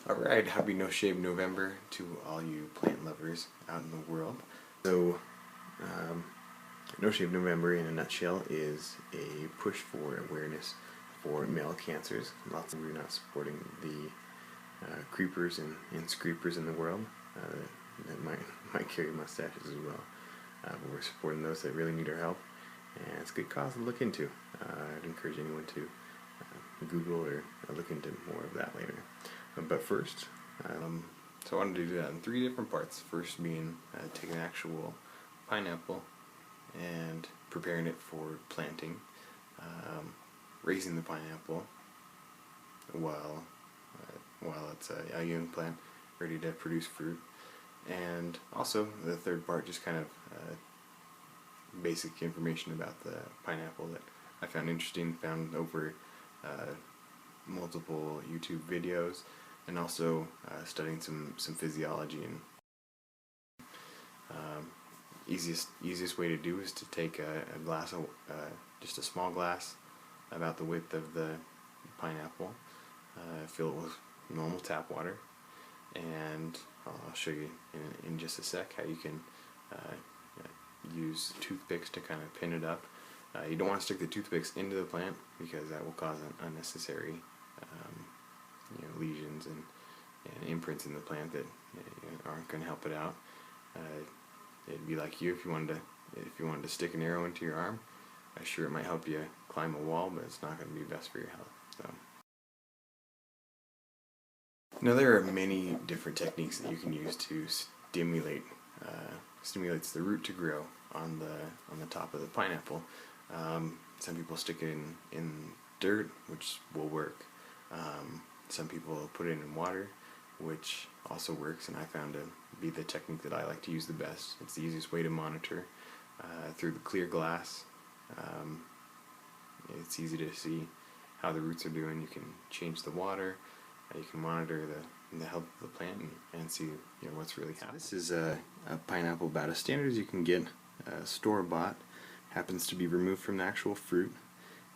Alright, happy No Shave November to all you plant lovers out in the world. So, No Shave November in a nutshell is a push for awareness for male cancers. We're not supporting the creepers and screepers in the world that might carry mustaches as well. But we're supporting those that really need our help, and it's a good cause to look into. I'd encourage anyone to Google or look into more of that later. But first, so I wanted to do that in 3 different parts. First being taking an actual pineapple and preparing it for planting, raising the pineapple while it's a young plant ready to produce fruit, and also the third part, just kind of basic information about the pineapple that I found interesting, found over multiple YouTube videos, and also studying some physiology. And easiest way to do is to take a glass of just a small glass about the width of the pineapple, fill it with normal tap water, and I'll show you in just a sec how you can use toothpicks to kind of pin it up. You don't want to stick the toothpicks into the plant because that will cause an unnecessary lesions and imprints in the plant that aren't going to help it out. It'd be like if you wanted to stick an arrow into your arm. I'm sure it might help you climb a wall, but it's not going to be best for your health. So, now there are many different techniques that you can use to stimulates the root to grow on the top of the pineapple. Some people stick it in dirt, which will work. Some people put it in water, which also works, and I found to be the technique that I like to use the best. It's the easiest way to monitor through the clear glass. It's easy to see how the roots are doing. You can change the water. You can monitor the health of the plant and see what's really happening. This is a pineapple about as standard as you can get, store-bought. Happens to be removed from the actual fruit.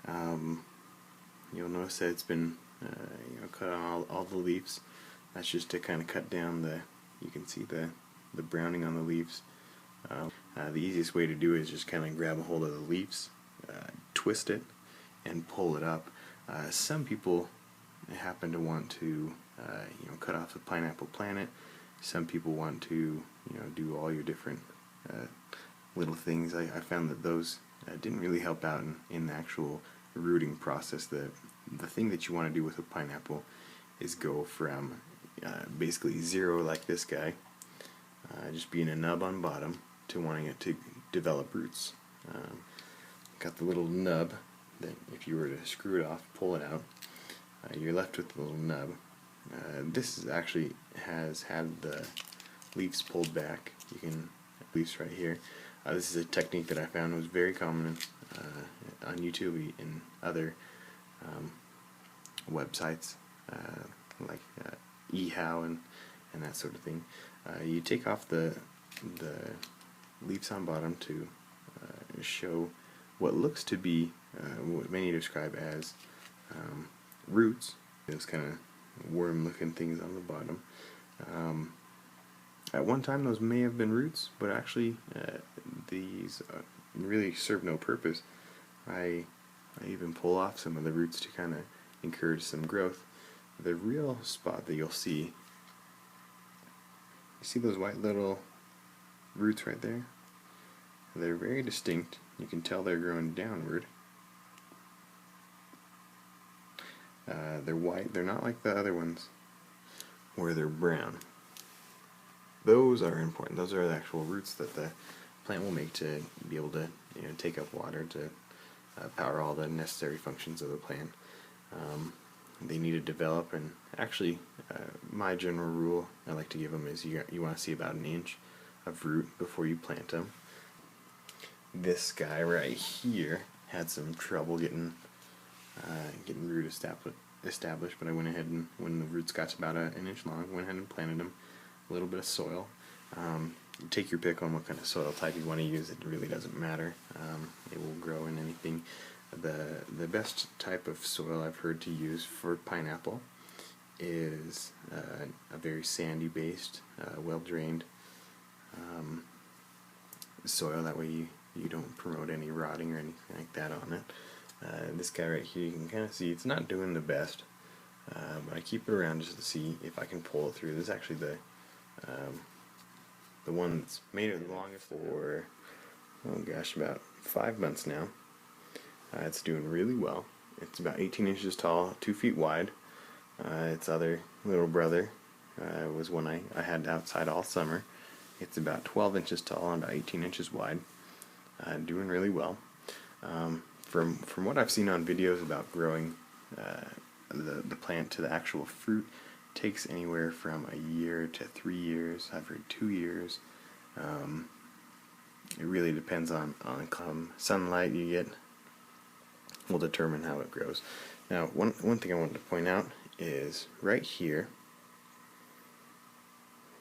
You'll notice that it's been cut on all the leaves. That's just to kind of cut down you can see the browning on the leaves. The easiest way to do it is just kind of grab a hold of the leaves, twist it, and pull it up. Some people happen to want to cut off the pineapple planet. Some people want to do all your different little things. I found that those didn't really help out in the actual rooting process. The thing that you want to do with a pineapple is go from basically zero, like this guy, just being a nub on bottom, to wanting it to develop roots. Got the little nub that if you were to screw it off, pull it out, you're left with the little nub. This has had the leaves pulled back. You can leaves right here. This is a technique that I found was very common on YouTube and other websites like eHow and that sort of thing. You take off the leaves on bottom to show what looks to be what many describe as roots. Those kind of worm-looking things on the bottom. At one time, those may have been roots, but actually, these really serve no purpose. I even pull off some of the roots to kind of encourage some growth. The real spot that you'll see, you see those white little roots right there? They're very distinct. You can tell they're growing downward. They're white. They're not like the other ones where they're brown. Those are important. Those are the actual roots that the plant will make to be able to take up water to power all the necessary functions of the plant. They need to develop, and actually my general rule I like to give them is you want to see about an inch of root before you plant them. This guy right here had some trouble getting root established, but I went ahead and when the roots got to about an inch long, went ahead and planted them. A little bit of soil. Take your pick on what kind of soil type you want to use. It really doesn't matter. It will grow in anything. The best type of soil I've heard to use for pineapple is a very sandy based, well drained soil. That way you don't promote any rotting or anything like that on it. This guy right here, you can kind of see it's not doing the best, but I keep it around just to see if I can pull it through. This is actually the one that's made it the longest for, oh gosh, about 5 months now. It's doing really well. It's about 18 inches tall, 2 feet wide. Its other little brother was one I had outside all summer. It's about 12 inches tall and about 18 inches wide. Doing really well. From what I've seen on videos about growing the plant to the actual fruit, takes anywhere from a year to 3 years. I've heard 2 years. It really depends on sunlight you get will determine how it grows. Now, one thing I wanted to point out is right here.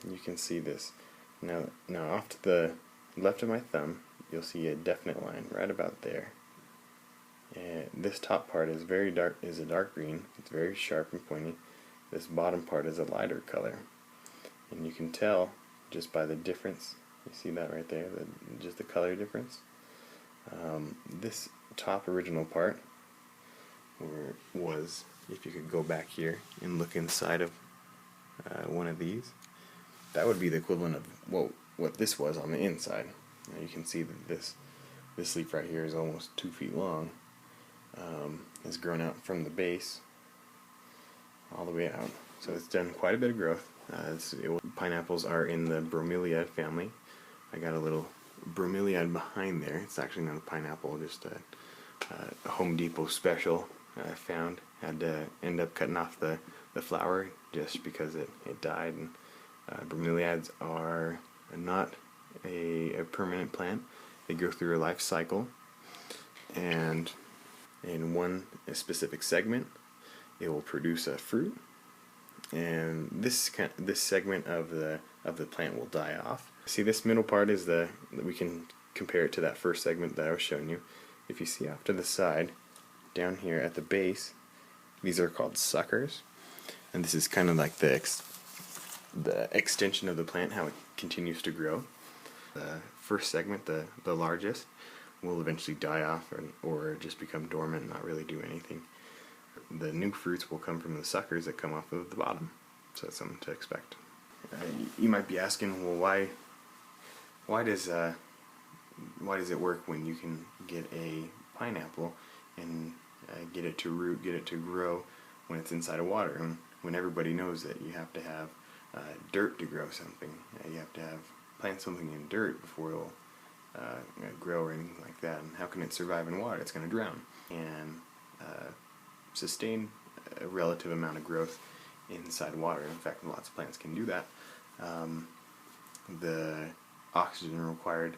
You can see this. Now off to the left of my thumb, you'll see a definite line right about there. And this top part is very dark, is a dark green. It's very sharp and pointy. This bottom part is a lighter color, and you can tell just by the difference. You see that right there, just the color difference. This top original part was, if you could go back here and look inside of one of these, that would be the equivalent of what this was on the inside. Now you can see that this leaf right here is almost 2 feet long. Has grown out from the base all the way out. So it's done quite a bit of growth. Pineapples are in the bromeliad family. I got a little bromeliad behind there. It's actually not a pineapple, just a Home Depot special I found. Had to end up cutting off the flower just because it died. And bromeliads are not a permanent plant. They go through a life cycle, and in one specific segment it will produce a fruit, and this segment of the plant will die off. See, this middle part is we can compare it to that first segment that I was showing you. If you see off to the side down here at the base, these are called suckers, and this is kind of like the extension of the plant, how it continues to grow. The first segment, the largest, will eventually die off or just become dormant and not really do anything. The new fruits will come from the suckers that come off of the bottom, so that's something to expect. You might be asking, well, why does it work when you can get a pineapple and get it to root, get it to grow when it's inside of water, and when everybody knows that you have to have dirt to grow something. You have to plant something in dirt before it'll grow or anything like that. And how can it survive in water? It's going to drown and sustain a relative amount of growth inside water. In fact, lots of plants can do that. The oxygen required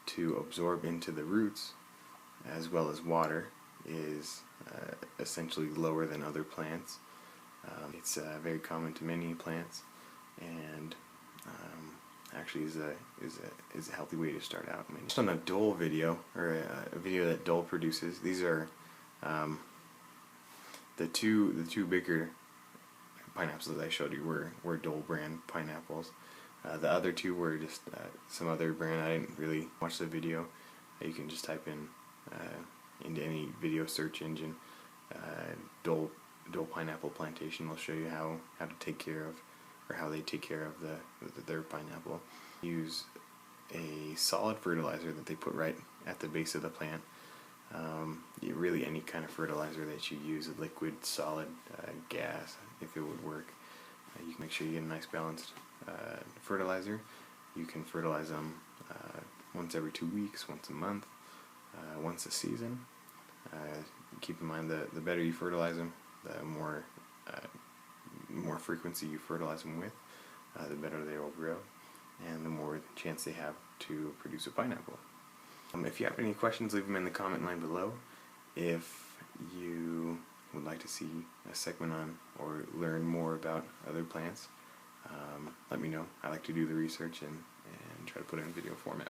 to absorb into the roots, as well as water, is essentially lower than other plants. It's very common to many plants, and actually is a healthy way to start out. Just on a Dole video, or a video that Dole produces, these are the two bigger pineapples that I showed you were Dole brand pineapples. The other two were just some other brand. I didn't really watch the video. You can just type in into any video search engine, Dole pineapple plantation will show you how to take care of, or how they take care of their pineapple. Use a solid fertilizer that they put right at the base of the plant. Really any kind of fertilizer that you use, a liquid, solid, gas, if it would work. You can make sure you get a nice balanced fertilizer. You can fertilize them once every 2 weeks, once a month, once a season. Keep in mind the better you fertilize them, the more frequency you fertilize them with, the better they will grow, and the more chance they have to produce a pineapple. If you have any questions, leave them in the comment line below. If you would like to see a segment on or learn more about other plants, let me know. I like to do the research and try to put it in video format.